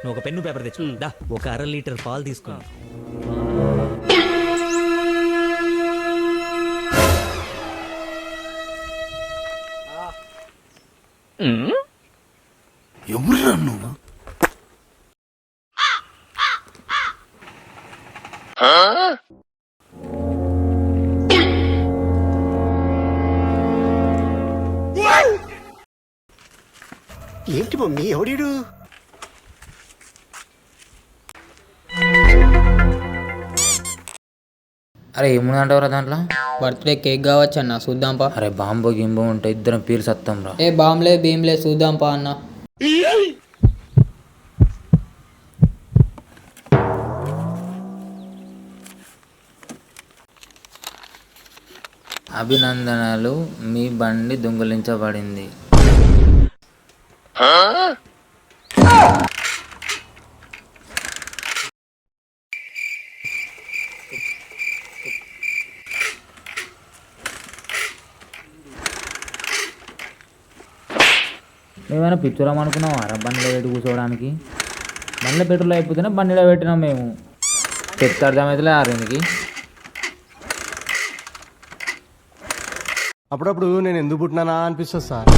నువ్వు ఒక pen paper తెచ్చు దా, ఒక 1/2 లీటర్ పాలు తీసుకో. ఎవరురా నువ్వు? ఏంటి మమ్మీ ఎవడీడు? అరే ఏముందంటావురా దాంట్లో? బర్త్డే కేక్ కావచ్చు అన్న, చూద్దాంపా. అరే బాంబో గింబో ఉంటే ఇద్దరం పీరు సత్తం రా. ఏ బాంబులే భీమ్లే చూద్దాంపా అన్న. అభినందనలు, మీ బండి దొంగిలించబడింది. మేమైనా పిచ్చురాం అనుకున్నాం అరా బండిలో పెట్టి కూర్చోవడానికి? బండిలో పెట్రోల్ అయిపోతేనే బండిలో పెట్టినాం మేము. చెప్తే అర్థమవుతలే ఆరేందుకి. అప్పుడప్పుడు నేను ఎందుకు పుట్టినానా అనిపిస్తుంది సార్.